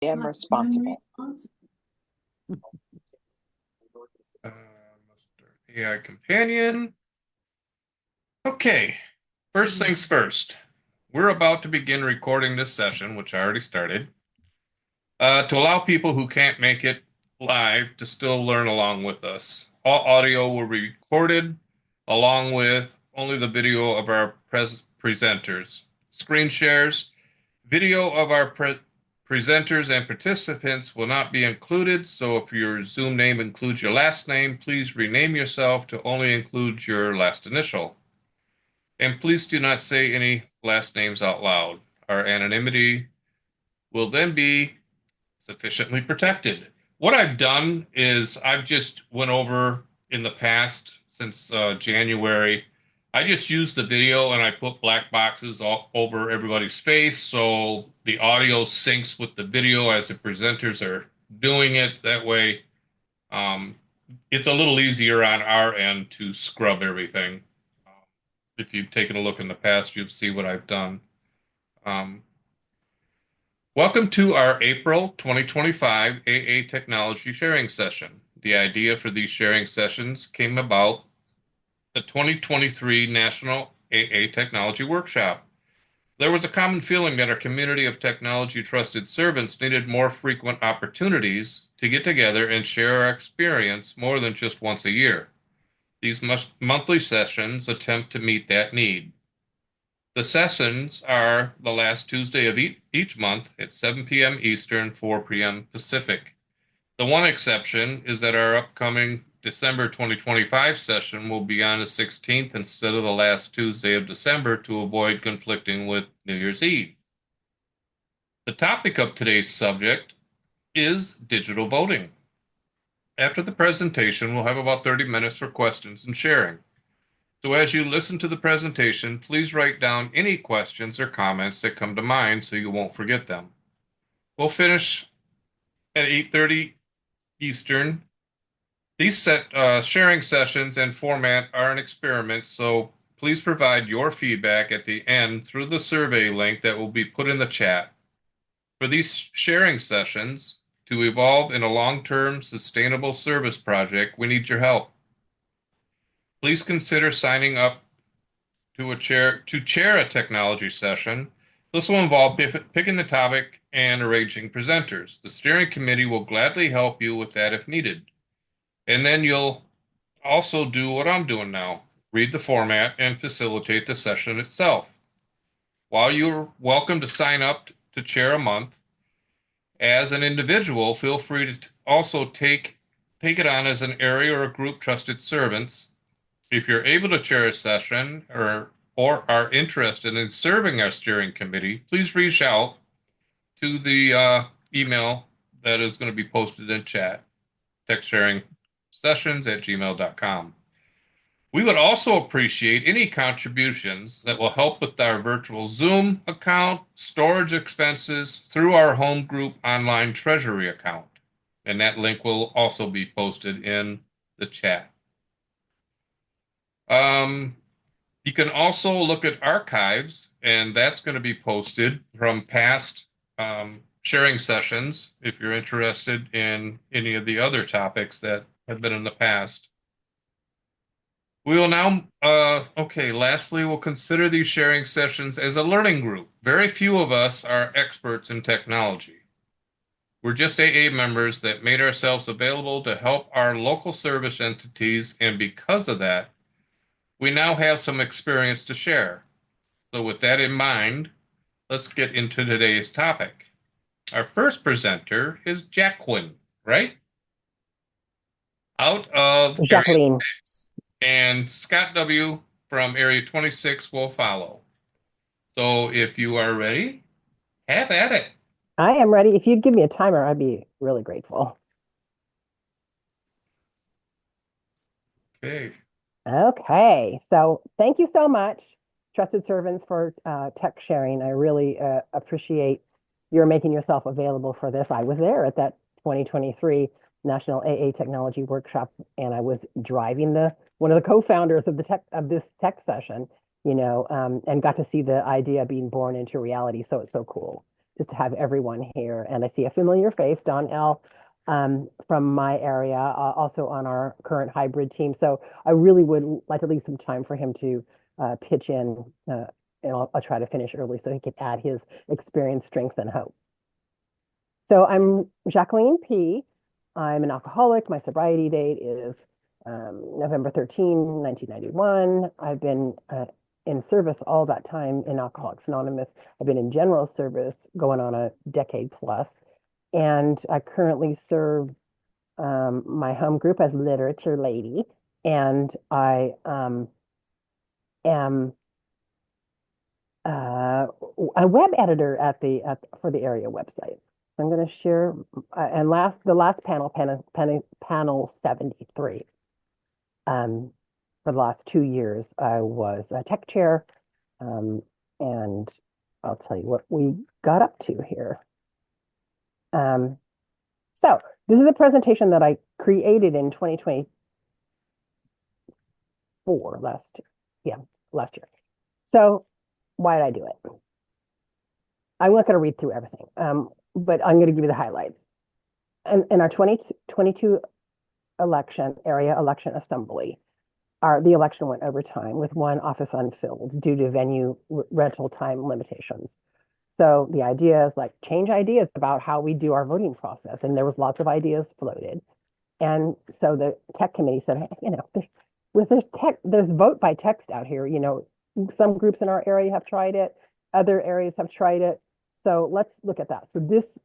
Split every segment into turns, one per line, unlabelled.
am responsible.
AI companion. Okay, first things first. We're about to begin recording this session, which I already started, to allow people who can't make it live to still learn along with us. All audio will be recorded along with only the video of our presenters. Screen shares, video of our presenters and participants will not be included, so if your Zoom name includes your last name, please rename yourself to only include your last initial. And please do not say any last names out loud. Our anonymity will then be sufficiently protected. What I've done is I've just went over in the past since January. I just used the video and I put black boxes all over everybody's face so the audio syncs with the video as the presenters are doing it. That way, um, it's a little easier on our end to scrub everything. If you've taken a look in the past, you'll see what I've done. Um, Welcome to our April 2025 AA Technology Sharing Session. The idea for these sharing sessions came about the 2023 National AA Technology Workshop. There was a common feeling that our community of technology trusted servants needed more frequent opportunities to get together and share our experience more than just once a year. These monthly sessions attempt to meet that need. The sessions are the last Tuesday of each month at 7 p.m. Eastern, 4 p.m. Pacific. The one exception is that our upcoming December 2025 session will be on the 16th instead of the last Tuesday of December to avoid conflicting with New Year's Eve. The topic of today's subject is digital voting. After the presentation, we'll have about 30 minutes for questions and sharing. So as you listen to the presentation, please write down any questions or comments that come to mind so you won't forget them. We'll finish at 8:30 Eastern. These sharing sessions and format are an experiment, so please provide your feedback at the end through the survey link that will be put in the chat. For these sharing sessions to evolve in a long-term sustainable service project, we need your help. Please consider signing up to chair a technology session. This will involve picking the topic and arranging presenters. The steering committee will gladly help you with that if needed. And then you'll also do what I'm doing now, read the format and facilitate the session itself. While you're welcome to sign up to chair a month, as an individual, feel free to also take it on as an area or a group trusted servants. If you're able to chair a session or are interested in serving our steering committee, please reach out to the email that is going to be posted in chat, techsharing.sessions@gmail.com. We would also appreciate any contributions that will help with our virtual Zoom account, storage expenses through our home group online treasury account. And that link will also be posted in the chat. You can also look at archives, and that's going to be posted from past sharing sessions if you're interested in any of the other topics that have been in the past. We will now, lastly, we'll consider these sharing sessions as a learning group. Very few of us are experts in technology. We're just AA members that made ourselves available to help our local service entities, and because of that, we now have some experience to share. So with that in mind, let's get into today's topic. Our first presenter is Jacqueline, right? Out of Area
Jacqueline.
6. And Scott W. from Area 26 will follow. So if you are ready, have at it.
I am ready. If you'd give me a timer, I'd be really grateful.
Okay.
Okay. So thank you so much, Trusted Servants, for tech sharing. I really appreciate your making yourself available for this. I was there at that 2023 National AA Technology Workshop, and I was driving one of the co-founders of this tech session, and got to see the idea being born into reality. So it's so cool. just to have everyone here. And I see a familiar face, Don L. From my area, also on our current hybrid team. So I really would like to leave some time for him to pitch in, and I'll try to finish early so he can add his experience, strength, and hope. So I'm Jacqueline P. I'm an alcoholic. My sobriety date is November 13, 1991. I've been in service all that time in Alcoholics Anonymous. I've been in general service going on a decade plus. And I currently serve my home group as literature lady. And I am a web editor for the area website. I'm going to share, and the last panel 73. For the last 2 years, I was a tech chair, and I'll tell you what we got up to here. So this is a presentation that I created in 2024, last year. So why did I do it? I'm not going to read through everything, but I'm going to give you the highlights. And in our 2022 area election assembly, the election went over time with one office unfilled due to venue rental time limitations. So the idea is like change ideas about how we do our voting process. And there was lots of ideas floated. And so the tech committee said, hey, there's vote by text out here. Some groups in our area have tried it. Other areas have tried it. So let's look at that. So this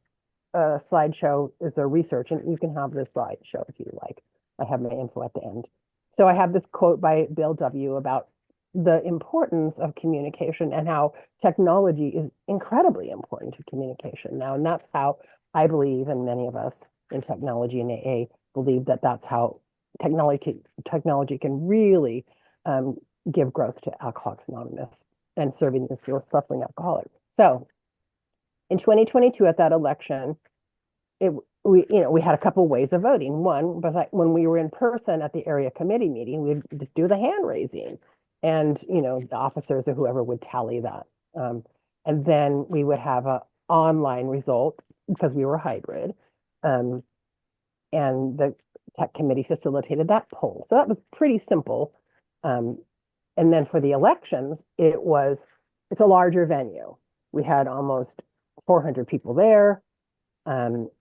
slideshow is a research, and you can have this slideshow if you like. I have my info at the end. So I have this quote by Bill W. about the importance of communication and how technology is incredibly important to communication now. And that's how I believe, and many of us in technology and AA believe that that's how technology can really give growth to Alcoholics Anonymous and serving the suffering alcoholic. So in 2022 at that election, we had a couple ways of voting. One was like when we were in person at the area committee meeting, we'd just do the hand raising, and the officers or whoever would tally that. And then we would have an online result because we were hybrid. And the tech committee facilitated that poll. So that was pretty simple. And then for the elections, it's a larger venue. We had almost 400 people there.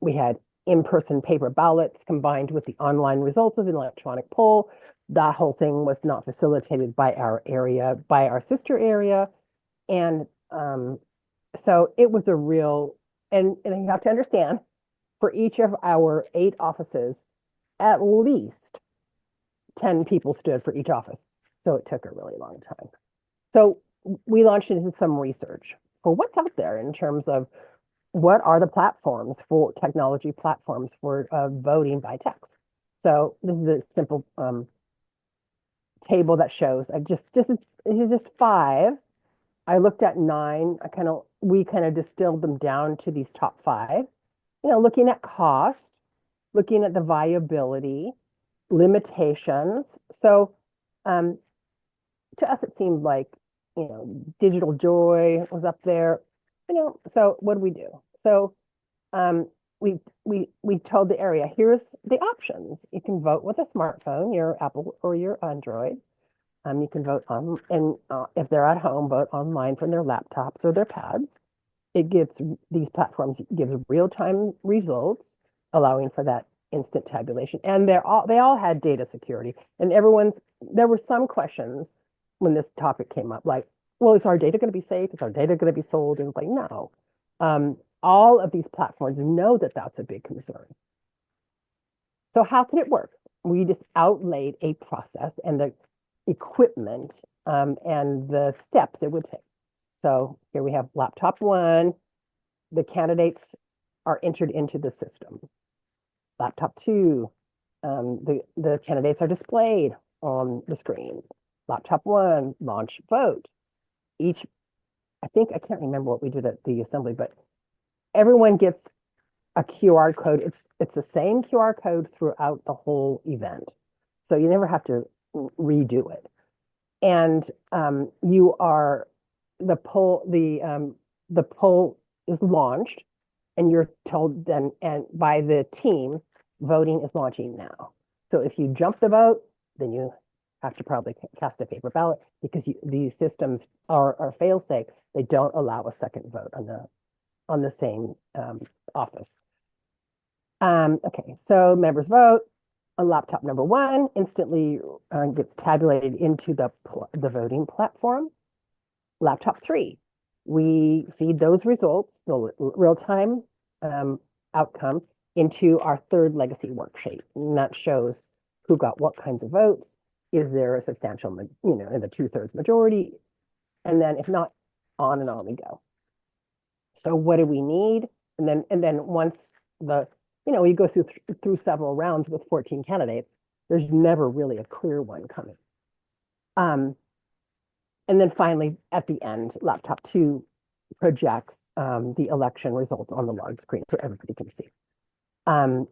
We had in-person paper ballots combined with the online results of the electronic poll. That whole thing was not facilitated by our area, by our sister area. And so it was a real, and you have to understand, for each of our 8 offices, at least 10 people stood for each office. So it took a really long time. So we launched into some research for what's out there in terms of what are the platforms for technology platforms for voting by text. So this is a simple table that shows here's just 5. I looked at 9. We kind of distilled them down to these top 5. Looking at cost, looking at the viability, limitations. So to us it seemed like Digital Joy was up there. So what do we do? So we told the area, here's the options. You can vote with a smartphone, your Apple or your Android. You can vote on, and if they're at home, vote online from their laptops or their pads. These platforms gives real-time results, allowing for that instant tabulation. And they all had data security. And there were some questions when this topic came up, like, well, is our data going to be safe? Is our data going to be sold? And it's like, no. All of these platforms know that that's a big concern. So how can it work? We just outlaid a process and the equipment and the steps it would take. So here we have laptop 1. The candidates are entered into the system. Laptop 2, the candidates are displayed on the screen. Laptop 1, launch vote. I can't remember what we did at the assembly, but everyone gets a QR code. It's the same QR code throughout the whole event. So you never have to redo it. And the poll is launched, and you're told then, and by the team, voting is launching now. So if you jump the vote, then you have to probably cast a paper ballot because these systems are fail-safe. They don't allow a second vote on the same office. Okay, so members vote. A laptop number one instantly gets tabulated into the voting platform. Laptop three, we feed those results, the real-time outcome, into our third legacy worksheet. And that shows who got what kinds of votes. Is there a substantial, in the 2/3 majority? And then if not, on and on we go. So what do we need? And then once you go through several rounds with 14 candidates, there's never really a clear one coming. And then finally, at the end, laptop two projects the election results on the log screen so everybody can see. And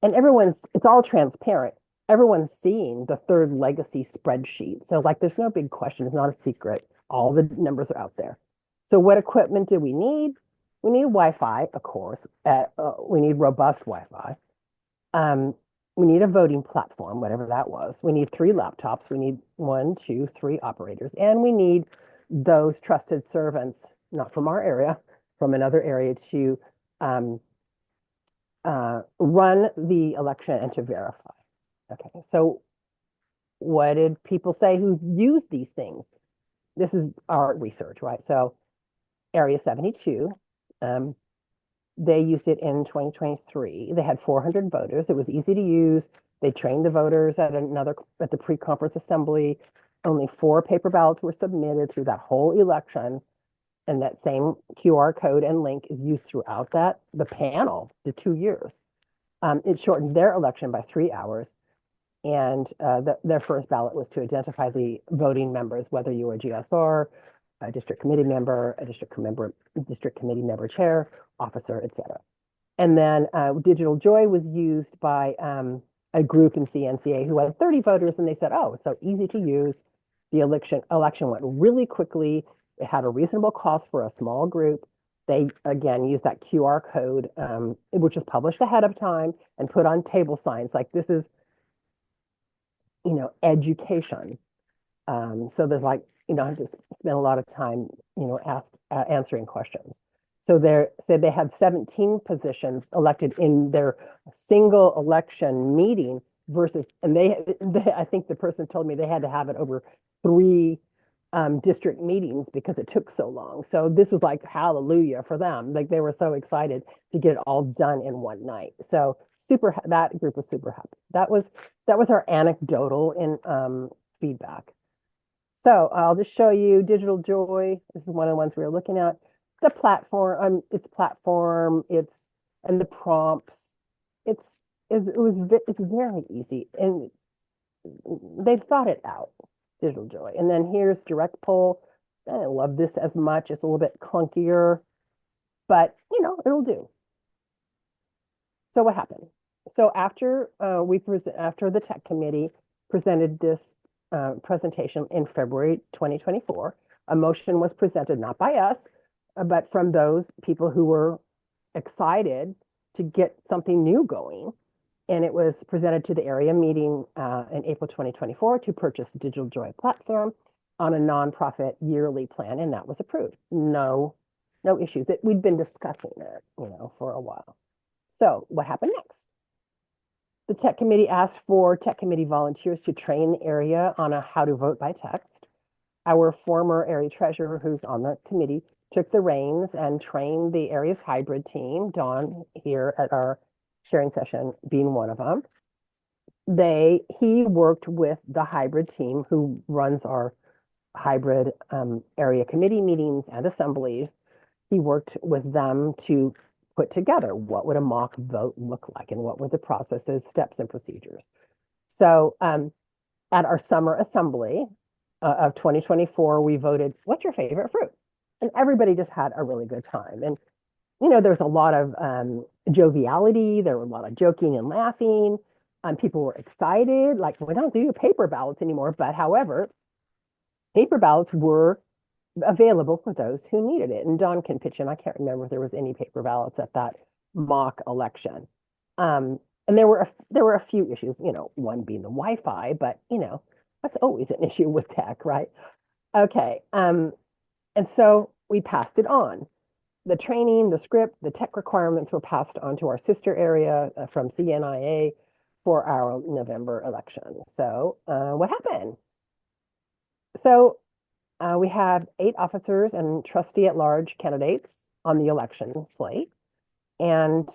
it's all transparent. Everyone's seeing the third legacy spreadsheet. So there's no big question. It's not a secret. All the numbers are out there. So what equipment do we need? We need Wi-Fi, of course. We need robust Wi-Fi. We need a voting platform, whatever that was. We need 3 laptops. We need 1, 2, 3 operators. And we need those trusted servants, not from our area, from another area, to run the election and to verify. Okay, so what did people say who used these things? This is our research, right? So Area 72, they used it in 2023. They had 400 voters. It was easy to use. They trained the voters at the pre-conference assembly. Only 4 paper ballots were submitted through that whole election. And that same QR code and link is used throughout the panel, the 2 years. It shortened their election by 3 hours. And their first ballot was to identify the voting members, whether you were a GSR, a district committee member, a district committee member chair, officer, etc. And then Digital Joy was used by a group in CNCA who had 30 voters, and they said, oh, it's so easy to use. The election went really quickly. It had a reasonable cost for a small group. They, again, used that QR code, which is published ahead of time and put on table signs like this is, education. So there's you don't have to spend a lot of time, answering questions. So they said they had 17 positions elected in their single election meeting versus, and I think the person told me they had to have it over 3 district meetings because it took so long. So this was hallelujah for them. They were so excited to get it all done in one night. So that group was super happy. That was our anecdotal in feedback. So I'll just show you Digital Joy. This is one of the ones we were looking at. The platform, and the prompts. It's very easy, and they've thought it out. Digital Joy, and then here's Direct Poll. I don't love this as much. It's a little bit clunkier, but it'll do. So what happened? So after the tech committee presented this presentation in February 2024, a motion was presented, not by us, but from those people who were excited to get something new going. And it was presented to the area meeting in April 2024 to purchase the Digital Joy platform on a nonprofit yearly plan, and that was approved. No issues. We'd been discussing it, for a while. So what happened next? The tech committee asked for tech committee volunteers to train the area on how to vote by text. Our former area treasurer, who's on the committee, took the reins and trained the area's hybrid team, Dawn here at our sharing session being one of them. He worked with the hybrid team who runs our hybrid area committee meetings and assemblies. He worked with them to put together what would a mock vote look like and what were the processes, steps, and procedures. So at our summer assembly of 2024, we voted, what's your favorite fruit? And everybody just had a really good time. And, there's a lot of joviality. There were a lot of joking and laughing. People were excited. We don't do paper ballots anymore. But however, paper ballots were available for those who needed it. And Don can pitch in. I can't remember if there was any paper ballots at that mock election. And there were a few issues, one being the Wi-Fi, but that's always an issue with tech, right? Okay. And so we passed it on. The training, the script, the tech requirements were passed on to our sister area from CNIA for our November election. So what happened? So we have 8 officers and trustee at large candidates on the election slate. And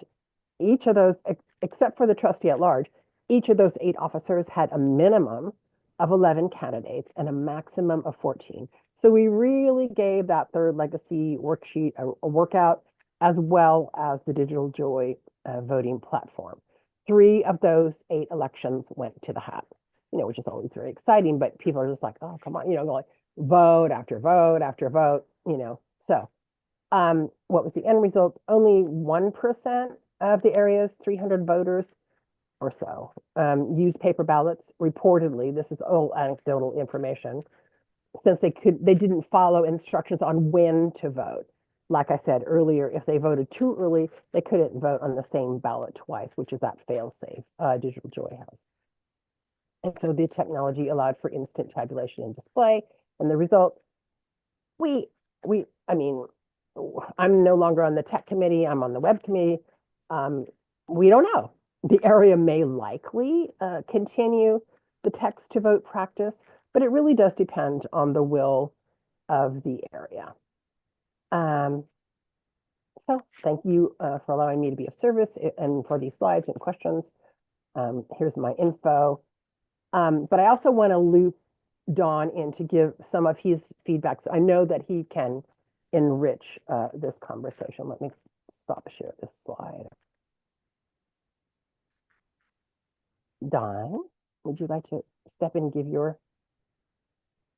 each of those, except for the trustee at large, each of those 8 officers had a minimum of 11 candidates and a maximum of 14. So we really gave that third legacy worksheet a workout, as well as the Digital Joy voting platform. 3 of those 8 elections went to the hat, which is always very exciting, but people are just like, oh, come on, going vote after vote after vote, So what was the end result? Only 1% of the area's 300 voters or so used paper ballots. Reportedly, this is all anecdotal information, since they didn't follow instructions on when to vote. Like I said earlier, if they voted too early, they couldn't vote on the same ballot twice, which is that fail-safe Digital Joy has. And so the technology allowed for instant tabulation and display. And the result, I mean, I'm no longer on the tech committee. I'm on the web committee. We don't know. The area may likely continue the text to vote practice, but it really does depend on the will of the area. So thank you for allowing me to be of service and for these slides and questions. Here's my info. But I also want to loop Don in to give some of his feedback. So I know that he can enrich this conversation. Let me stop share this slide. Don, would you like to step in and give your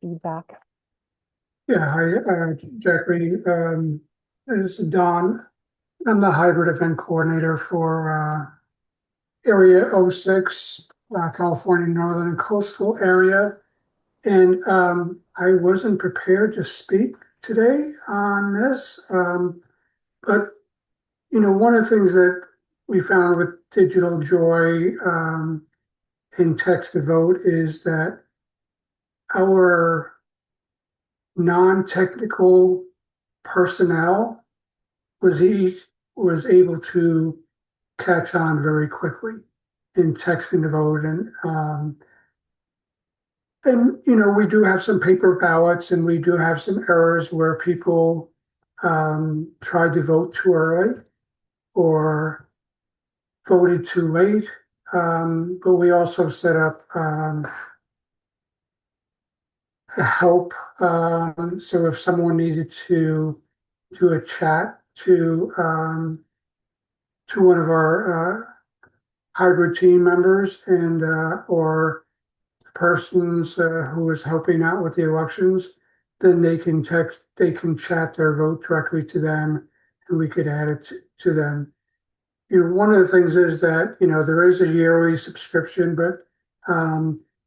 feedback?
Yeah, hi, Jackie. This is Don. I'm the hybrid event coordinator for Area 06, California Northern Coastal Area. And I wasn't prepared to speak today on this. But, one of the things that we found with Digital Joy in text to vote is that our non-technical personnel was able to catch on very quickly in texting to vote. And we do have some paper ballots, and we do have some errors where people tried to vote too early or voted too late. But we also set up help. So if someone needed to do a chat to one of our hybrid team members and or the persons who was helping out with the elections, then they can chat their vote directly to them, and we could add it to them. One of the things is that there is a yearly subscription, but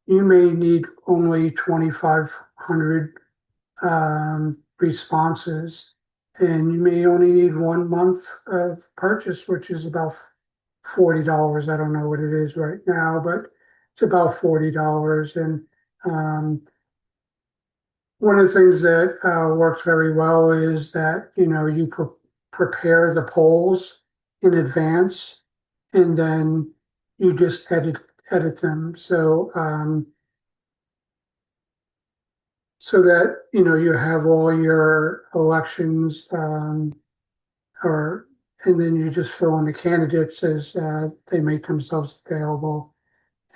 you may need only 2,500 responses, and you may only need 1 month of purchase, which is about $40. I don't know what it is right now, but it's about $40. And one of the things that works very well is that you prepare the polls in advance, and then you just edit them. So that you have all your elections, and then you just fill in the candidates as they make themselves available,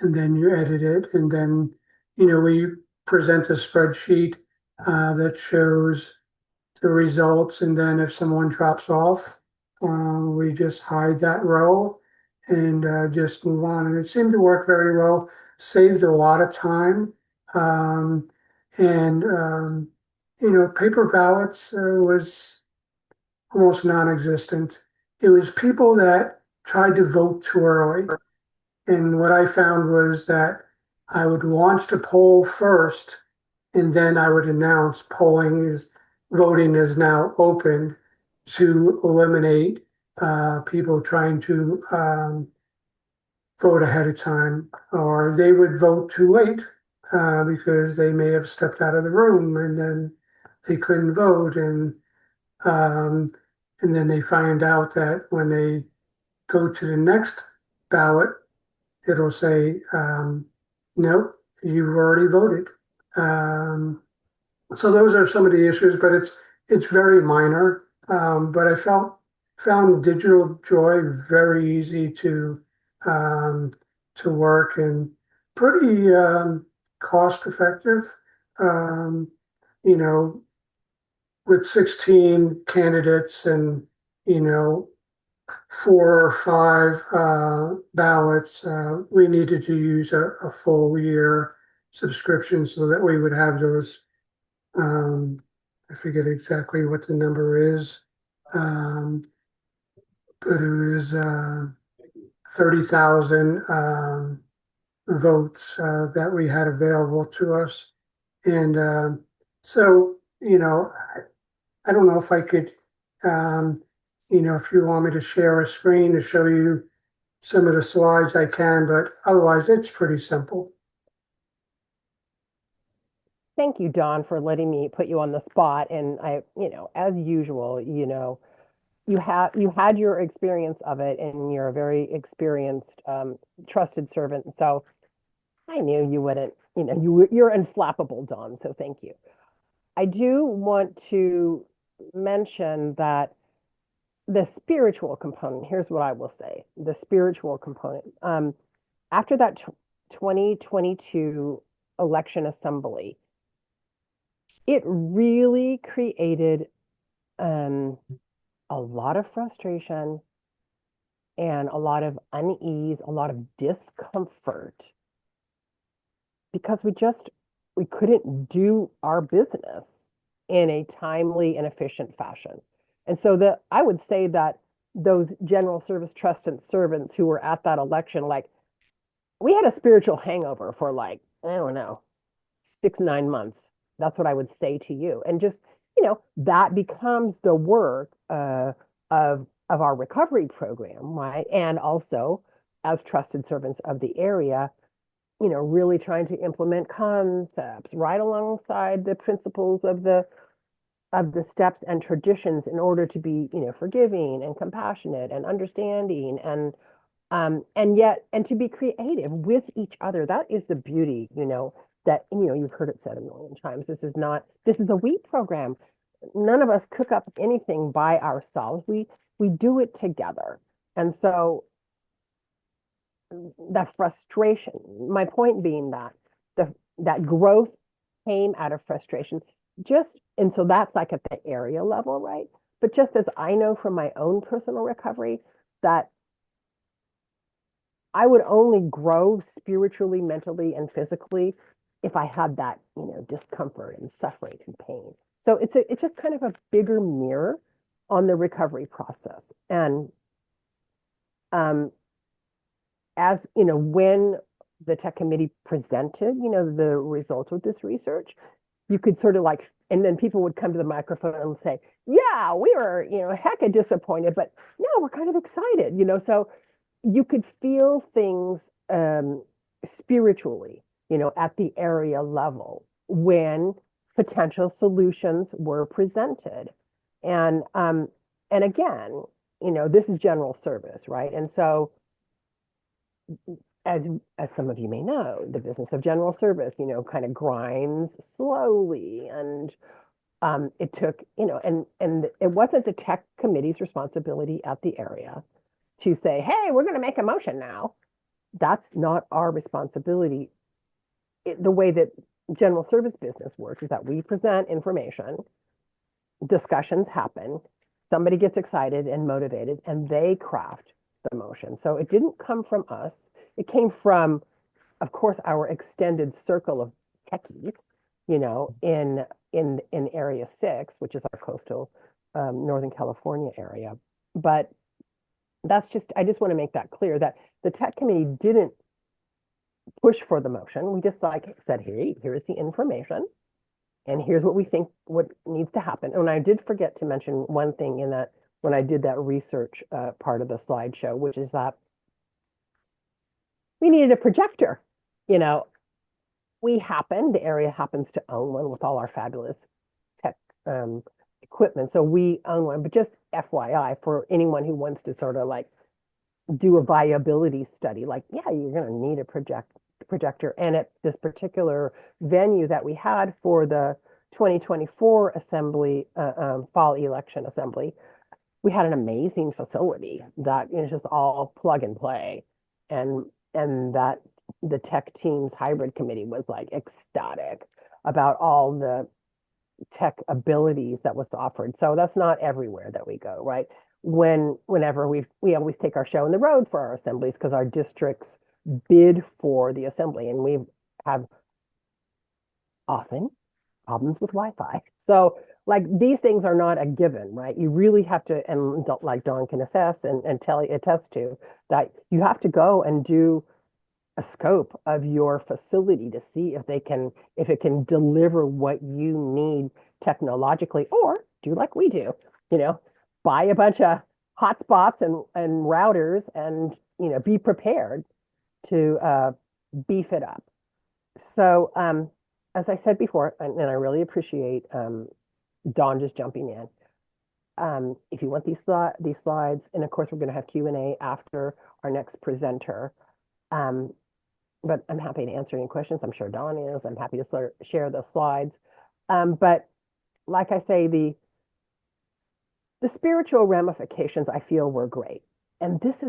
and then you edit it, and then we present a spreadsheet that shows the results, and then if someone drops off, we just hide that row and just move on. And it seemed to work very well, saved a lot of time. Paper ballots was almost non-existent. It was people that tried to vote too early. And what I found was that I would launch the poll first, and then I would announce polling is voting is now open to eliminate people trying to vote ahead of time, or they would vote too late because they may have stepped out of the room and then they couldn't vote, um, and then they find out that when they go to the next ballot, it'll say, nope, you've already voted. So those are some of the issues, but it's very minor. But I found Digital Joy very easy to work and pretty cost effective. Um, you know, with 16 candidates and you know 4 or 5 ballots, we needed to use a full year subscription so that we would have those. I forget exactly what the number is, um, but it was 30,000 votes that we had available to us. And so, I don't know if I could, um, if you want me to share a screen to show you some of the slides, I can, but otherwise it's pretty simple.
Thank you, Don, for letting me put you on the spot. And as usual, you had your experience of it, and you're a very experienced, trusted servant. So I knew you wouldn't, you're unflappable, Don. So thank you. I do want to mention that the spiritual component, here's what I will say, the spiritual component. After that 2022 election assembly, it really created a lot of frustration and a lot of unease, a lot of discomfort because we couldn't do our business in a timely and efficient fashion. And so I would say that those general service trusted servants who were at that election, like we had a spiritual hangover for like, I don't know, 6, 9 months. That's what I would say to you. And just, that becomes the work of our recovery program, right? And also as trusted servants of the area, really trying to implement concepts right alongside the principles of the steps and traditions in order to be, forgiving and compassionate and understanding and to be creative with each other. That is the beauty, that, you've heard it said a million times. This is a we program. None of us cook up anything by ourselves. We do it together. And so the frustration, my point being that that growth came out of frustration. And so that's like at the area level, right? But just as I know from my own personal recovery that I would only grow spiritually, mentally, and physically if I had that, discomfort and suffering and pain. So it's just kind of a bigger mirror on the recovery process. And as when the tech committee presented, the results of this research, you could sort of like, and then people would come to the microphone and say, yeah, we were, hecka disappointed, but no, we're kind of excited, so you could feel things spiritually, at the area level when potential solutions were presented. And again, this is general service, right? And so as some of you may know, the business of general service, kind of grinds slowly. And it took, and it wasn't the tech committee's responsibility at the area to say, hey, we're going to make a motion now. That's not our responsibility. The way that general service business works is that we present information, discussions happen, somebody gets excited and motivated, and they craft the motion. So it didn't come from us. It came from, of course, our extended circle of techies, in Area 6, which is our coastal Northern California area. But I just want to make that clear that the tech committee didn't push for the motion. We just said, hey, here's the information. and here's what we think what needs to happen. And I did forget to mention one thing in that when I did that research part of the slideshow, which is that we needed a projector. You know, the area happens to own one with all our fabulous tech equipment. So we own one, but just FYI for anyone who wants to sort of like do a viability study, like, yeah, you're going to need a projector. And at this particular venue that we had for the 2024 assembly, fall election assembly, we had an amazing facility that is just all plug and play. And that the tech team's hybrid committee was like ecstatic about all the tech abilities that was offered. So that's not everywhere that we go, right? Whenever we always take our show on the road for our assemblies because our districts bid for the assembly, and we have often problems with Wi-Fi. So like these things are not a given, right? You really have to, and like Dawn can attest and attest to, that you have to go and do a scope of your facility to see if it can deliver what you need technologically, or do like we do, buy a bunch of hotspots and routers and, be prepared to beef it up. So, as I said before, and I really appreciate Dawn just jumping in. If you want these slides, and of course we're going to have Q&A after our next presenter. But I'm happy to answer any questions. I'm sure Dawn is. I'm happy to share the slides. But like I say, the spiritual ramifications I feel were great. And this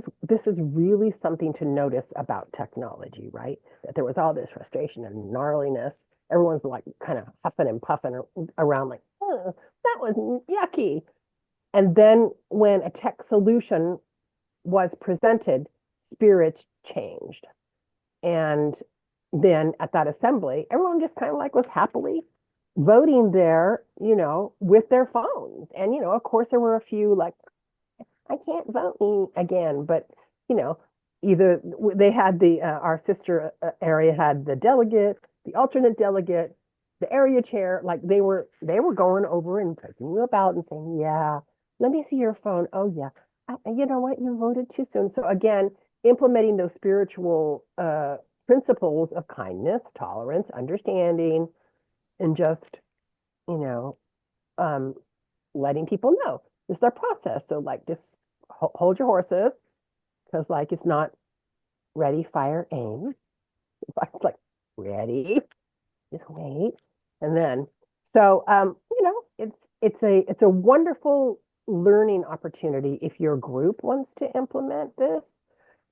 is really something to notice about technology, right? That there was all this frustration and gnarliness. Everyone's like kind of huffing and puffing around like, oh, that was yucky. And then when a tech solution was presented, spirits changed. And then at that assembly, everyone just kind of like was happily voting there, with their phones. And, of course, there were a few like, I can't vote me again. But, either they had our sister area had the delegate, the alternate delegate, the area chair, like they were going over and taking you about and saying, yeah, let me see your phone. Oh, yeah. You know what? You voted too soon. So again, implementing those spiritual principles of kindness, tolerance, understanding, and just, letting people know this is our process. So like, just hold your horses, because like it's not ready, fire, aim. It's like ready, just wait, and then so it's a wonderful learning opportunity if your group wants to implement this.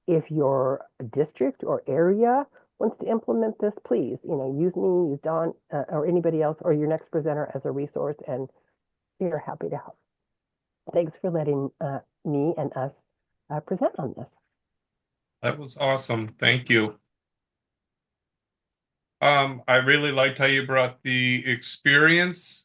If your district or area wants to implement this, please, use me, use Dawn, or anybody else, or your next presenter as a resource, and we're happy to help. Thanks for letting me and us present on this.
That was awesome. Thank you. I really liked how you brought the experience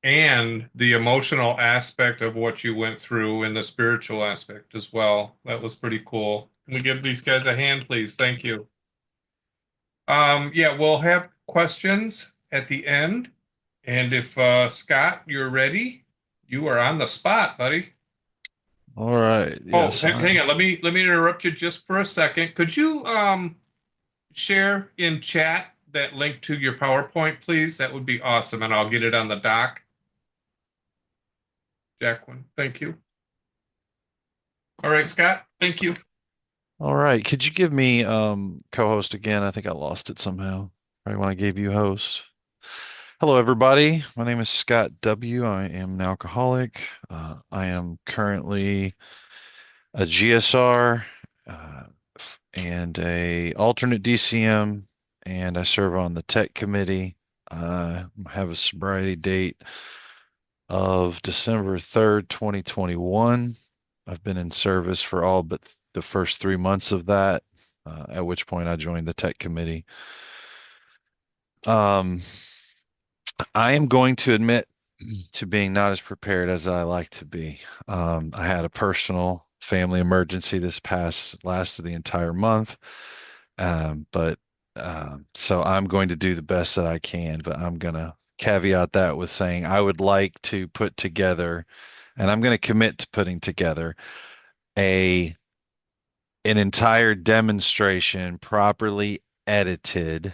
and the emotional aspect of what you went through and the spiritual aspect as well. That was pretty cool. Can we give these guys a hand, please? Thank you. Yeah, we'll have questions at the end. And if Scott, you're ready, you are on the spot, buddy.
All right. Yes,
hang on. Let me interrupt you just for a second. Could you share in chat that link to your PowerPoint, please? That would be awesome, and I'll get it on the doc. Jacqueline, thank you. All right, Scott, thank you.
All right. Could you give me co-host again? I think I lost it somehow right when I gave you host. Hello, everybody. My name is Scott W. I am an alcoholic. I am currently a GSR and a alternate DCM, and I serve on the tech committee. I have a sobriety date of December 3rd, 2021. I've been in service for all but the first 3 months of that, at which point I joined the tech committee. I am going to admit to being not as prepared as I like to be. I had a personal family emergency this last of the entire month, but So I'm going to do the best that I can, but I'm going to caveat that with saying I would like to put together, and I'm going to commit to putting together a an entire demonstration properly edited,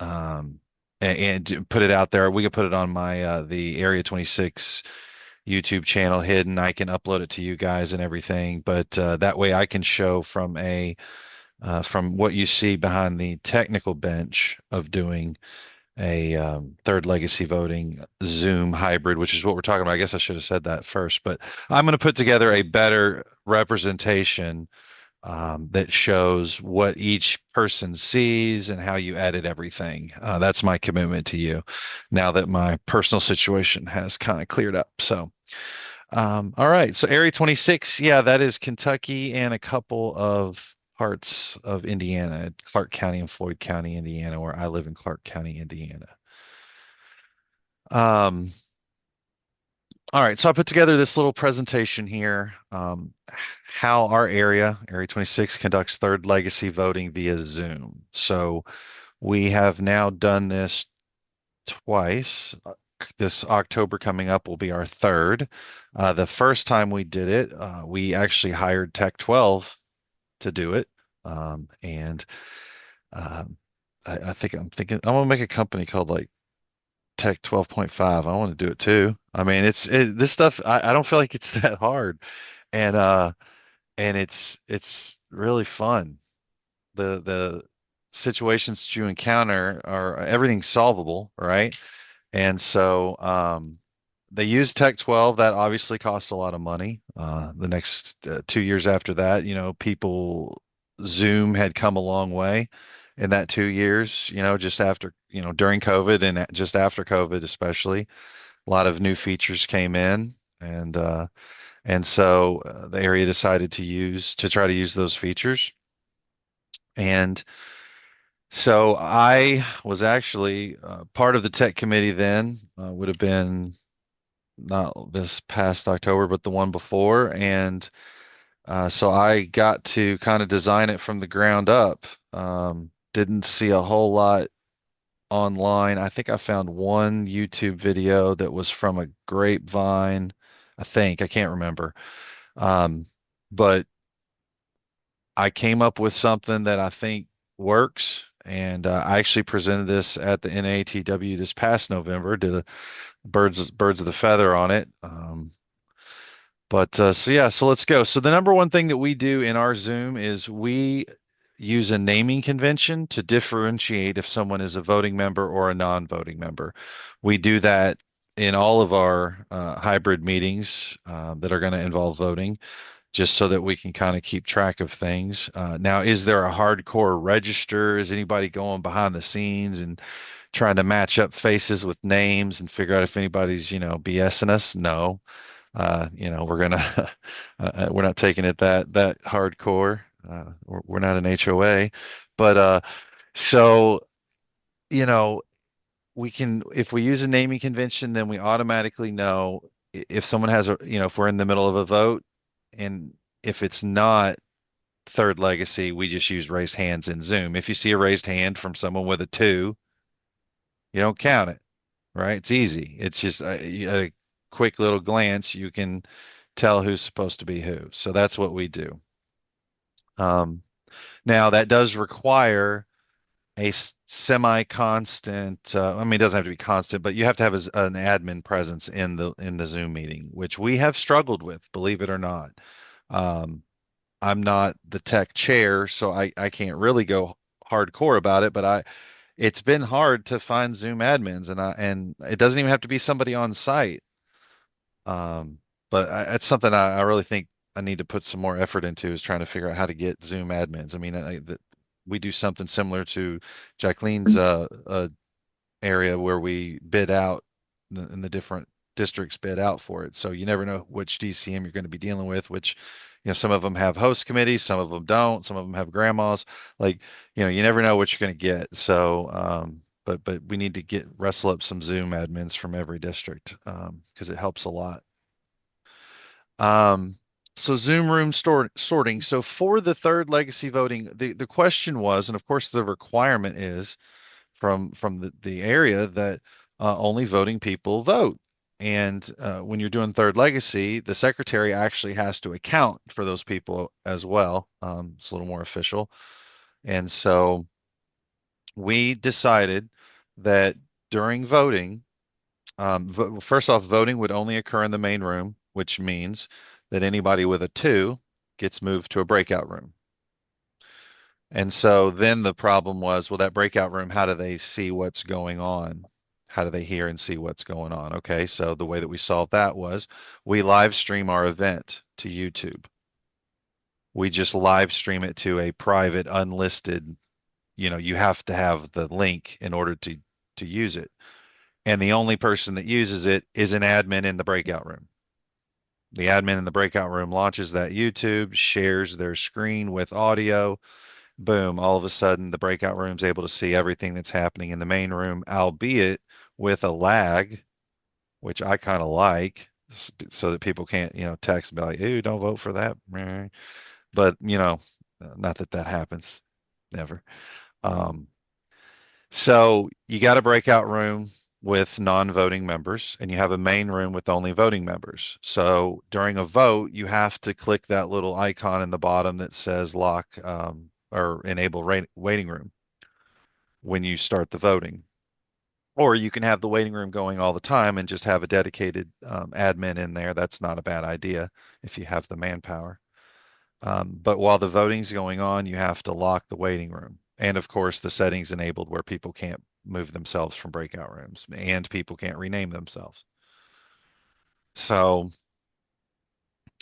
and to put it out there. We could put it on my the Area 26 YouTube channel hidden. I can upload it to you guys and everything, but that way I can show from what you see behind the technical bench of doing a third legacy voting Zoom hybrid, which is what we're talking about. I guess I should have said that first, but I'm going to put together a better representation that shows what each person sees and how you edit everything. That's my commitment to you now that my personal situation has kind of cleared up. So, all right. So Area 26, yeah, that is Kentucky and a couple of parts of Indiana, Clark County and Floyd County, Indiana, where I live in Clark County, Indiana. All right, so I put together this little presentation here, how our Area 26, conducts third legacy voting via Zoom. So we have now done this twice. This October coming up will be our third. The first time we did it, we actually hired Tech 12 to do it. And I think I'm thinking I want to make a company called like Tech 12.5. I want to do it too. I mean, this stuff. I don't feel like it's that hard, and it's really fun. The situations that you encounter are everything's solvable, right? And so they use Tech 12. That obviously costs a lot of money. The next 2 years after that, people Zoom had come a long way in that 2 years, just after, during COVID and just after COVID, especially a lot of new features came in, and so the area decided to try to use those features. And so I was actually part of the tech committee then, would have been not this past October, but the one before. And so I got to kind of design it from the ground up. Didn't see a whole lot online. I think I found one YouTube video that was from a grapevine. I can't remember. But I came up with something that I think works. And I actually presented this at the NATW this past November, did a birds of the feather on it. So let's go. So the number one thing that we do in our Zoom is we use a naming convention to differentiate if someone is a voting member or a non-voting member. We do that in all of our hybrid meetings that are going to involve voting, just so that we can kind of keep track of things. Now, is there a hardcore register? Is anybody going behind the scenes and trying to match up faces with names and figure out if anybody's, BSing us? No. We're gonna we're not taking it that hardcore. We're not an HOA, but so we can, if we use a naming convention, then we automatically know if someone has if we're in the middle of a vote, and if it's not third legacy, we just use raised hands in Zoom. If you see a raised hand from someone with a 2, you don't count it, right? It's easy. It's just a quick little glance, you can tell who's supposed to be who. So that's what we do. Now that does require a semi-constant. It doesn't have to be constant, but you have to have an admin presence in the Zoom meeting, which we have struggled with, believe it or not. I'm not the tech chair, so I can't really go hardcore about it, but it's been hard to find Zoom admins, and it doesn't even have to be somebody on site. But it's something I really think I need to put some more effort into, is trying to figure out how to get Zoom admins. We do something similar to Jacqueline's area where we bid out, and the different districts bid out for it. So you never know which DCM you're going to be dealing with, which, some of them have host committees, some of them don't, some of them have grandmas. Like, you never know what you're going to get. So, but we need to wrestle up some Zoom admins from every district, because it helps a lot. So Zoom room sorting. So for the third legacy voting, the question was, and of course the requirement is from the area that only voting people vote. And when you're doing third legacy, the secretary actually has to account for those people as well. It's a little more official. And so we decided that during voting, first off, voting would only occur in the main room, which means that anybody with a 2 gets moved to a breakout room. And so then the problem was, well, that breakout room, how do they see what's going on? How do they hear and see what's going on? Okay, so the way that we solved that was we live stream our event to YouTube. We just live stream it to a private, unlisted, you have to have the link in order to use it. And the only person that uses it is an admin in the breakout room. The admin in the breakout room launches that YouTube, shares their screen with audio. Boom, all of a sudden the breakout room's able to see everything that's happening in the main room, albeit with a lag, which I kind of like, so that people can't, text and be like, "Ooh, don't vote for that." But, not that that happens, never. So you got a breakout room with non-voting members, and you have a main room with only voting members. So during a vote, you have to click that little icon in the bottom that says lock or enable waiting room when you start the voting. Or you can have the waiting room going all the time and just have a dedicated admin in there. That's not a bad idea if you have the manpower. But while the voting's going on, you have to lock the waiting room. And of course, the settings enabled where people can't move themselves from breakout rooms and people can't rename themselves. So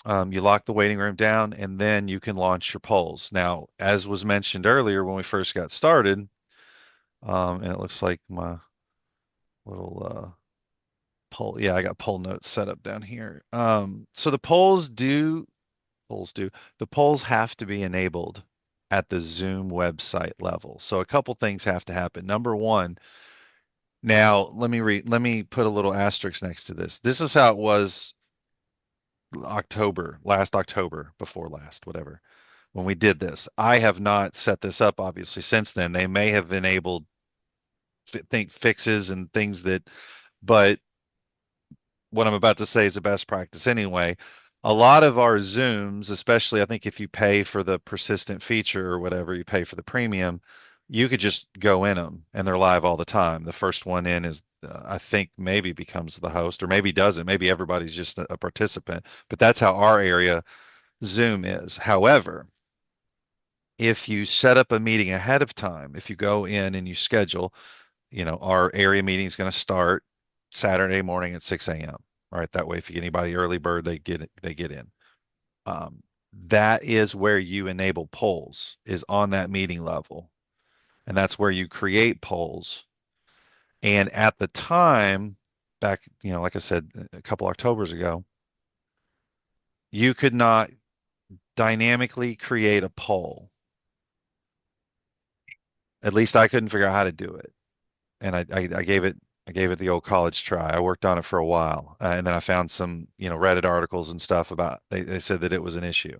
you lock the waiting room down and then you can launch your polls. Now, as was mentioned earlier when we first got started, and it looks like my little poll, yeah, I got poll notes set up down here. So the polls have to be enabled at the Zoom website level. So a couple things have to happen. Number one, now let me put a little asterisk next to this. This is how it was last October, before last, whatever, when we did this. I have not set this up obviously since then. They may have enabled fixes and things but what I'm about to say is a best practice anyway. A lot of our Zooms, especially I think if you pay for the persistent feature or whatever, you pay for the premium, you could just go in them and they're live all the time. The first one in is, I think, maybe becomes the host or maybe doesn't. Maybe everybody's just a participant, but that's how our area Zoom is. However, if you set up a meeting ahead of time, if you go in and you schedule, our area meeting is going to start Saturday morning at 6 a.m. All right, that way, if you get anybody early bird, they get in. That is where you enable polls, is on that meeting level, and that's where you create polls. And at the time, back, like I said, a couple Octobers ago, you could not dynamically create a poll. At least I couldn't figure out how to do it, and I gave it the old college try. I worked on it for a while, and then I found some, Reddit articles and stuff about. They said that it was an issue.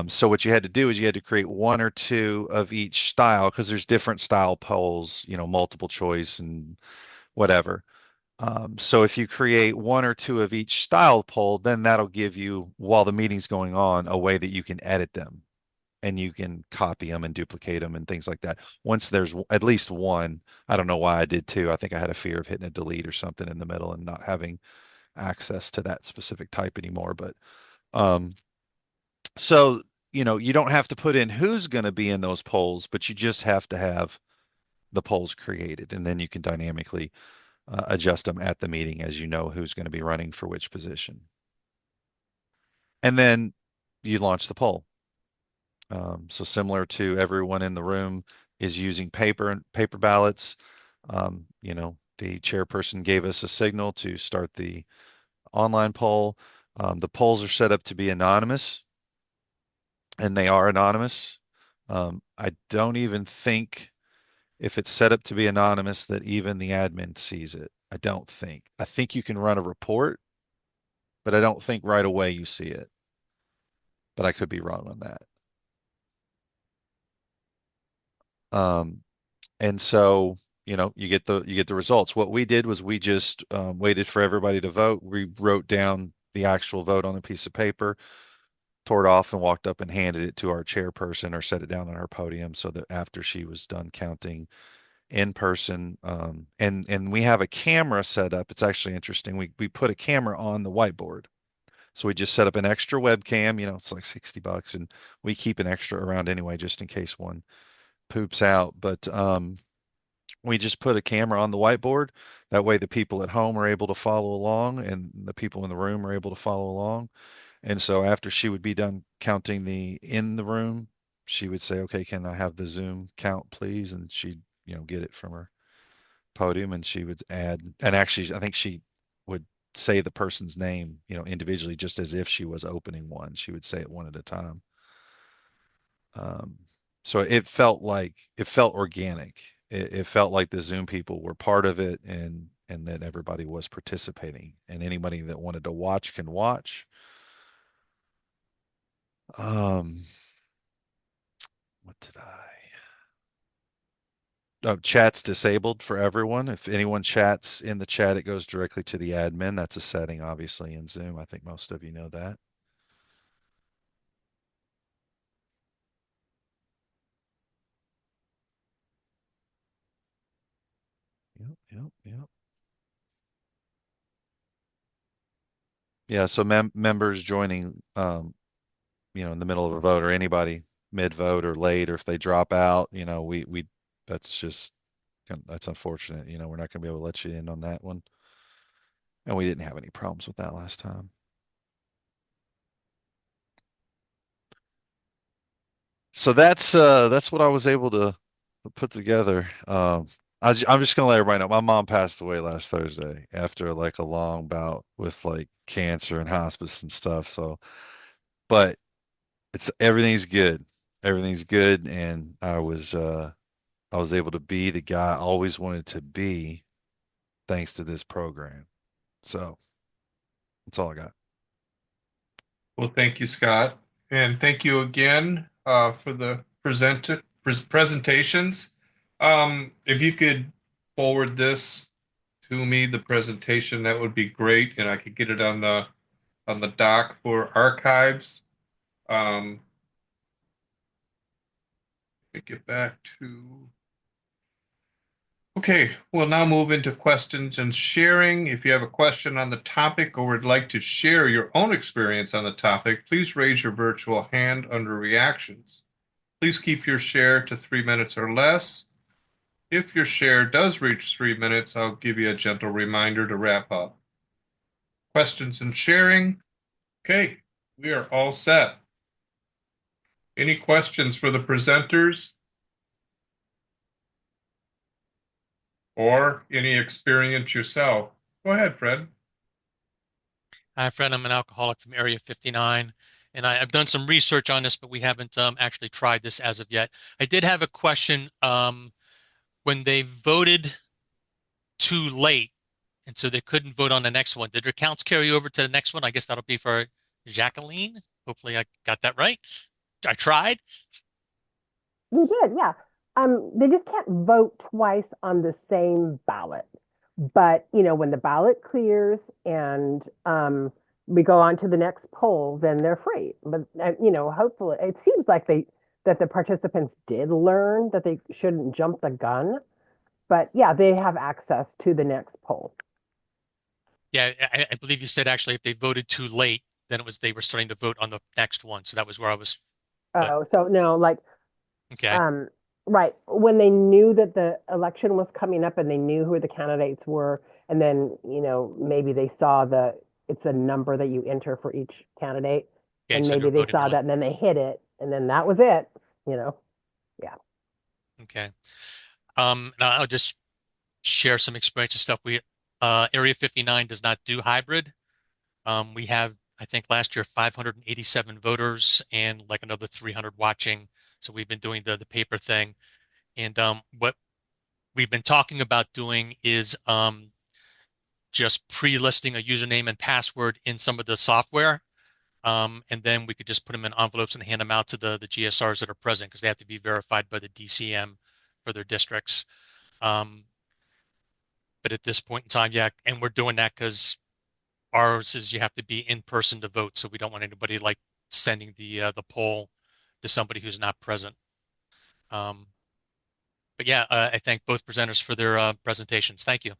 So what you had to do is you had to create one or two of each style because there's different style polls, multiple choice and whatever. So if you create one or two of each style poll, then that'll give you, while the meeting's going on, a way that you can edit them and you can copy them and duplicate them and things like that. Once there's at least one, I don't know why I did two. I think I had a fear of hitting a delete or something in the middle and not having access to that specific type anymore. But so, you don't have to put in who's going to be in those polls, but you just have to have the polls created, and then you can dynamically adjust them at the meeting as you know who's going to be running for which position. And then you launch the poll. So similar to everyone in the room is using paper ballots. The chairperson gave us a signal to start the online poll. The polls are set up to be anonymous, and they are anonymous. I don't even think, if it's set up to be anonymous, that even the admin sees it. I don't think. I think you can run a report, but I don't think right away you see it. but I could be wrong on that. And so, you get the results. What we did was we just waited for everybody to vote. We wrote down the actual vote on a piece of paper, tore it off, and walked up and handed it to our chairperson or set it down on our podium so that after she was done counting in person, and we have a camera set up. It's actually interesting. We put a camera on the whiteboard. So we just set up an extra webcam, it's like $60, and we keep an extra around anyway, just in case one poops out. But we just put a camera on the whiteboard. That way the people at home are able to follow along and the people in the room are able to follow along. And so after she would be done counting in the room, she would say, okay, can I have the Zoom count, please? And she'd, get it from her podium, and she would add, and actually, I think she would say the person's name, individually, just as if she was opening one. She would say it one at a time. So it felt organic. It felt like the Zoom people were part of it, and that everybody was participating, and anybody that wanted to watch can watch. What did I? Chat's disabled for everyone. If anyone chats in the chat, it goes directly to the admin. That's a setting, obviously, in Zoom. I think most of you know that. Yep. Yeah, so members joining, in the middle of a vote, or anybody mid-vote or late, or if they drop out, that's unfortunate. We're not going to be able to let you in on that one. And we didn't have any problems with that last time. So that's what I was able to put together. I'm just gonna let everybody know my mom passed away last Thursday after like a long bout with like cancer and hospice and stuff. So, but everything's good. Everything's good, and I was able to be the guy I always wanted to be thanks to this program. So that's all I got.
Well, thank you, Scott. And thank you again for the presentations. If you could forward this to me, the presentation, that would be great, and I could get it on the doc for archives. Get back to. Okay, we'll now move into questions and sharing. If you have a question on the topic or would like to share your own experience on the topic, please raise your virtual hand under reactions. Please keep your share to 3 minutes or less. If your share does reach 3 minutes, I'll give you a gentle reminder to wrap up. Questions and sharing. Okay, we are all set. Any questions for the presenters? Or any experience yourself? Go ahead, Fred.
Hi, Fred. I'm an alcoholic from Area 59, and I've done some research on this, but we haven't actually tried this as of yet. I did have a question. When they voted too late, and so they couldn't vote on the next one, did their counts carry over to the next one? I guess that'll be for Jacqueline. Hopefully, I got that right. I tried.
You did, yeah. They just can't vote twice on the same ballot. But, when the ballot clears and we go on to the next poll, then they're free. But, hopefully, it seems like that the participants did learn that they shouldn't jump the gun. But yeah, they have access to the next poll.
Yeah, I believe you said actually if they voted too late, then they were starting to vote on the next one. So that was where I was.
Oh, so no, like,
Okay.
Right. When they knew that the election was coming up and they knew who the candidates were, and then, maybe they saw it's a number that you enter for each candidate,
Okay,
and
so
maybe
they're
they saw
voting
that and then they hit it, and then that was it, Yeah.
Okay. Now I'll just share some experience and stuff. Area 59 does not do hybrid. We have, I think last year, 587 voters and like another 300 watching. So we've been doing the paper thing. And what we've been talking about doing is just pre-listing a username and password in some of the software. And then we could just put them in envelopes and hand them out to the GSRs that are present because they have to be verified by the DCM for their districts. But at this point in time, yeah, and we're doing that because ours is you have to be in person to vote, so we don't want anybody like sending the poll to somebody who's not present. But yeah, I thank both presenters for their presentations. Thank you.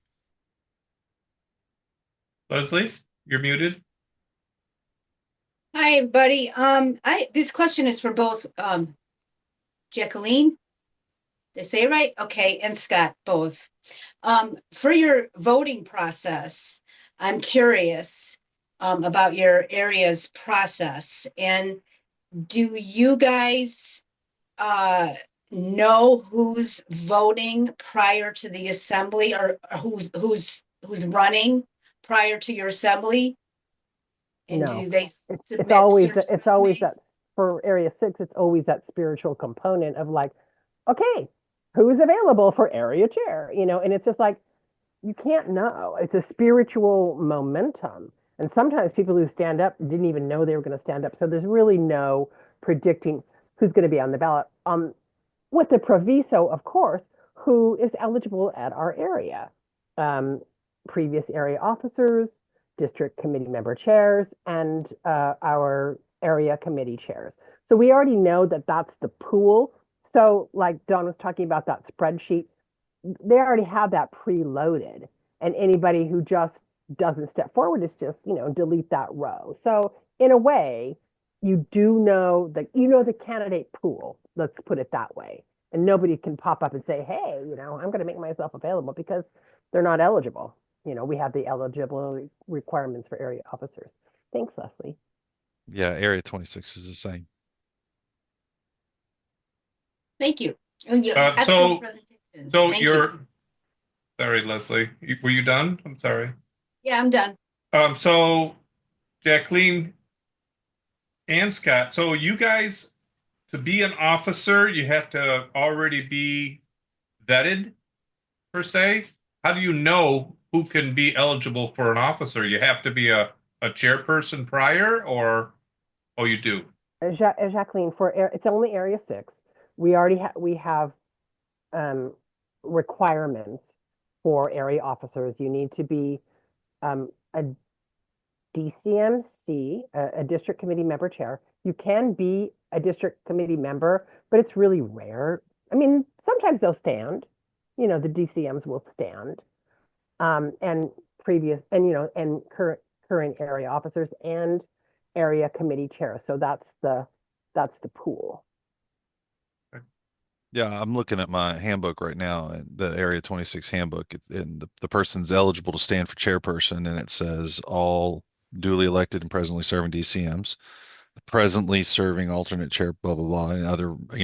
Leslie, you're muted.
Hi, everybody. This question is for both Jacqueline. Did I say it right? Okay, and Scott, both. For your voting process, I'm curious about your area's process. And do you guys know who's voting prior to the assembly, or who's running prior to your assembly? And
No.
do they
It's
submit
always
certain
it's always
resumes?
that for Area 6, it's always that spiritual component of like, okay, who's available for area chair? And it's just like you can't know. It's a spiritual momentum. And sometimes people who stand up didn't even know they were going to stand up. So there's really no predicting who's going to be on the ballot. With the proviso, of course, who is eligible at our area. Previous area officers, district committee member chairs, and our area committee chairs. So we already know that that's the pool. So like Don was talking about that spreadsheet, they already have that preloaded. And anybody who just doesn't step forward is just, delete that row. So in a way, you do know the candidate pool, let's put it that way. And nobody can pop up and say, hey, I'm going to make myself available because they're not eligible. We have the eligibility requirements for area officers. Thanks, Leslie.
Yeah, Area 26 is the same.
Thank you. And yeah,
So-
excellent presentations.
So
Thank you.
sorry, Leslie, were you done? I'm sorry.
Yeah, I'm done.
So Jacqueline and Scott, so you guys, to be an officer, you have to already be vetted, per se. How do you know who can be eligible for an officer? You have to be a chairperson prior, or you do?
Jacqueline, it's only Area 6. We already have requirements for area officers. You need to be a DCMC, a district committee member chair. You can be a district committee member, but it's really rare. I mean, sometimes they'll stand. The DCMs will stand. And current area officers and area committee chairs. So that's the pool.
Yeah, I'm looking at my handbook right now, and the Area 26 handbook, and the person's eligible to stand for chairperson, and it says all duly elected and presently serving DCMs, presently serving alternate chair, blah blah blah, and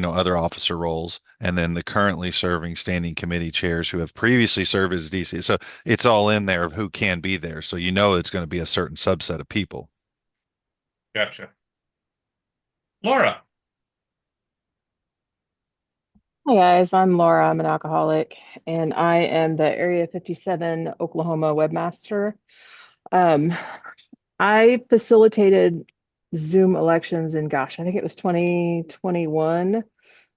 other officer roles, and then the currently serving standing committee chairs who have previously served as DC. So it's all in there of who can be there. So it's going to be a certain subset of people.
Gotcha. Laura.
Hi guys, I'm Laura. I'm an alcoholic, and I am the Area 57 Oklahoma webmaster. I facilitated Zoom elections in, I think it was 2021,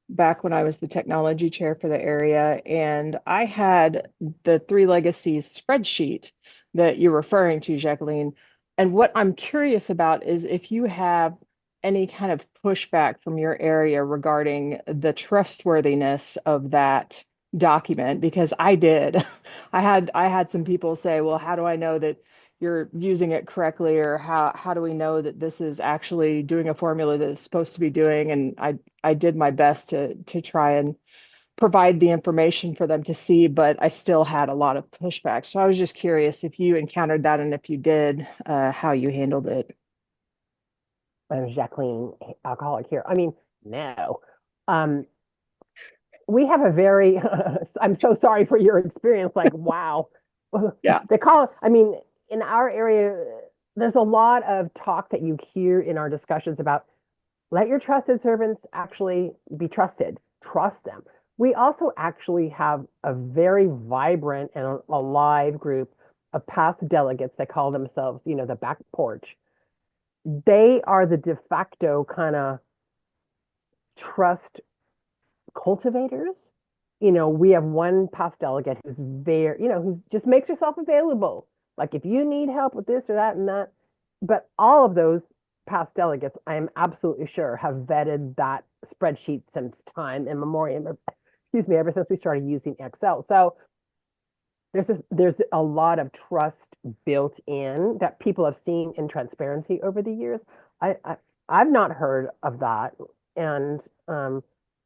back when I was the technology chair for the area, and I had the Three Legacies spreadsheet that you're referring to, Jacqueline. And what I'm curious about is if you have any kind of pushback from your area regarding the trustworthiness of that document, because I did. I had some people say, well, how do I know that you're using it correctly, or how do we know that this is actually doing a formula that it's supposed to be doing? And I did my best to try and provide the information for them to see, but I still had a lot of pushback. So I was just curious if you encountered that, and if you did, how you handled it.
I'm Jacqueline, alcoholic here. I mean, no. We have a very, I'm so sorry for your experience. Like, wow.
Yeah.
In our area, there's a lot of talk that you hear in our discussions about let your trusted servants actually be trusted. Trust them. We also actually have a very vibrant and alive group of past delegates that call themselves, the back porch. they are the de facto kind of trust cultivators. We have one past delegate who's very, who's just makes herself available. Like if you need help with this or that and that. But all of those past delegates, I am absolutely sure, have vetted that spreadsheet since time immemorial. Excuse me, ever since we started using Excel. So there's a lot of trust built in that people have seen in transparency over the years. I've not heard of that, and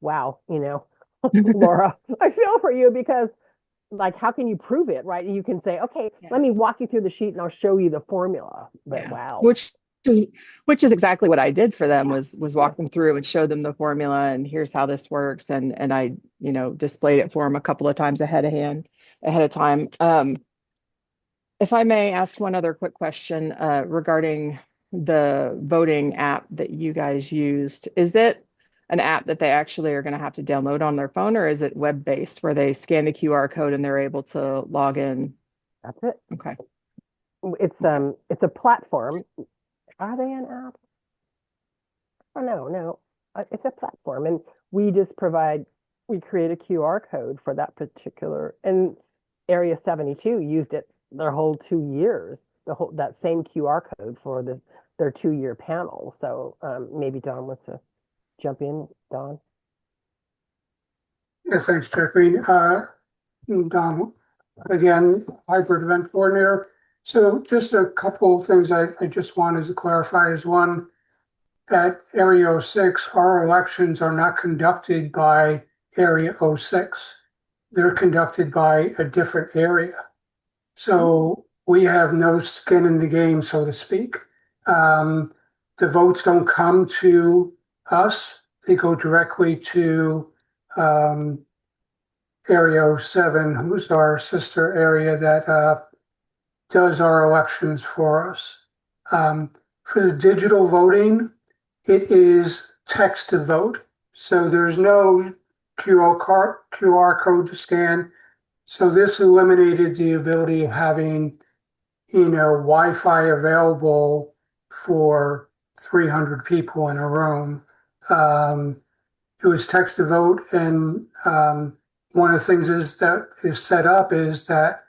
wow, Laura, I feel for you because like how can you prove it, right? You can say, okay,
Yeah.
let me walk you through the sheet and I'll show you the formula. But
Yeah.
wow.
Which is exactly what I did for them was walk them through and show them the formula and here's how this works. And I, displayed it for them a couple of times ahead of time. If I may ask one other quick question regarding the voting app that you guys used, is it an app that they actually are going to have to download on their phone, or is it web-based where they scan the QR code and they're able to log in?
That's it.
Okay.
It's a platform. Are they an app? Oh no. It's a platform, and we create a QR code for that particular. And Area 72 used it their whole 2 years. That same QR code for their 2-year panel. So maybe Don wants to jump in. Don.
Yeah, thanks, Jacqueline. Don, again, hybrid event coordinator. So just a couple of things I just wanted to clarify is one, at Area 06, our elections are not conducted by Area 06. They're conducted by a different area. So we have no skin in the game, so to speak. The votes don't come to us. They go directly to Area 07, who's our sister area that does our elections for us. For the digital voting, it is text to vote. So there's no QR code to scan. So this eliminated the ability of having, Wi-Fi available for 300 people in a room. It was text to vote, and one of the things that is set up is that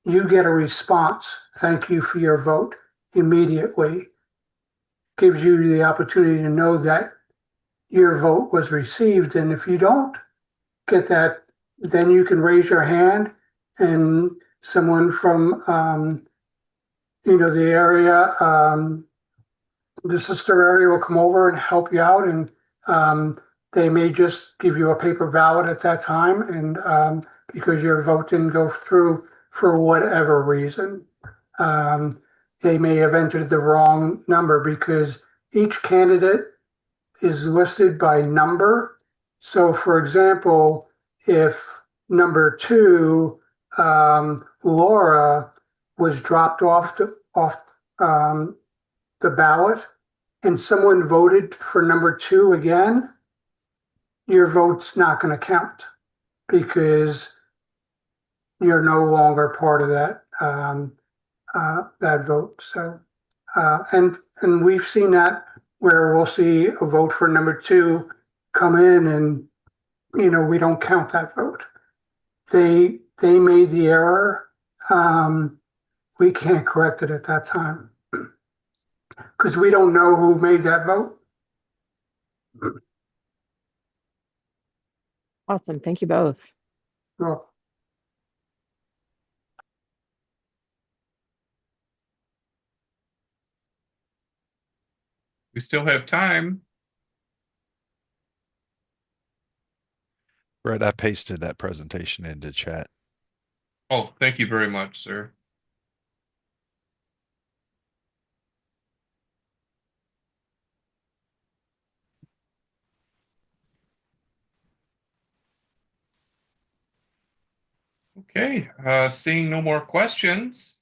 you get a response. Thank you for your vote immediately. Gives you the opportunity to know that your vote was received. And if you don't get that, then you can raise your hand and someone from, the area, the sister area will come over and help you out. And they may just give you a paper ballot at that time. And because your vote didn't go through for whatever reason, they may have entered the wrong number because each candidate is listed by number. So for example, if number 2, Laura, was dropped off the ballot and someone voted for number 2 again, your vote's not going to count because you're no longer part of that vote. So and we've seen that where we'll see a vote for number 2 come in and we don't count that vote. They made the error. We can't correct it at that time because we don't know who made that vote.
Awesome. Thank you both.
Well,
We still have time.
Brett, I pasted that presentation into chat.
Oh, thank you very much, sir. Okay, seeing no more questions,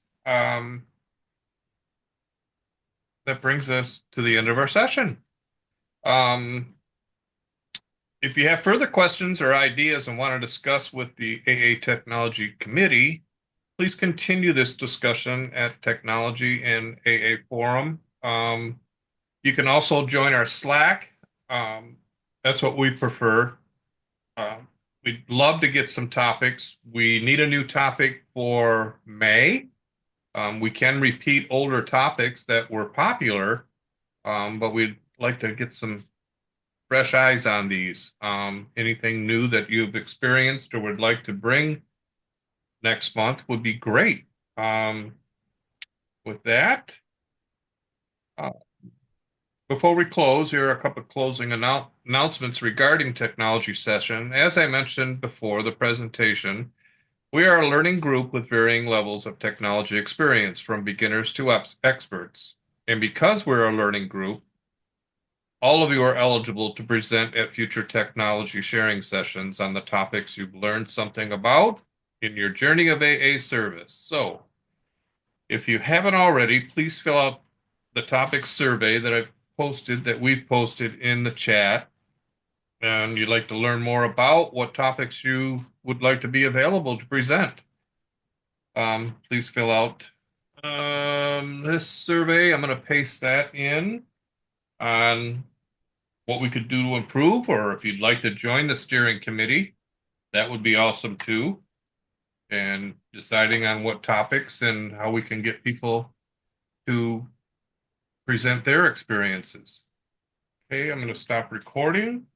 that brings us to the end of our session. If you have further questions or ideas and want to discuss with the AA Technology Committee, please continue this discussion at Technology and AA Forum. You can also join our Slack. That's what we prefer. We'd love to get some topics. We need a new topic for May. We can repeat older topics that were popular, but we'd like to get some fresh eyes on these. Anything new that you've experienced or would like to bring next month would be great. With that, before we close, here are a couple of closing announcements regarding technology session. As I mentioned before the presentation, we are a learning group with varying levels of technology experience, from beginners to experts. And because we're a learning group, all of you are eligible to present at future technology sharing sessions on the topics you've learned something about in your journey of AA service. So, if you haven't already, please fill out the topic survey that we've posted in the chat. And you'd like to learn more about what topics you would like to be available to present. Please fill out this survey. I'm going to paste that in on what we could do to improve, or if you'd like to join the steering committee, that would be awesome too. And deciding on what topics and how we can get people to present their experiences. Okay, I'm going to stop recording.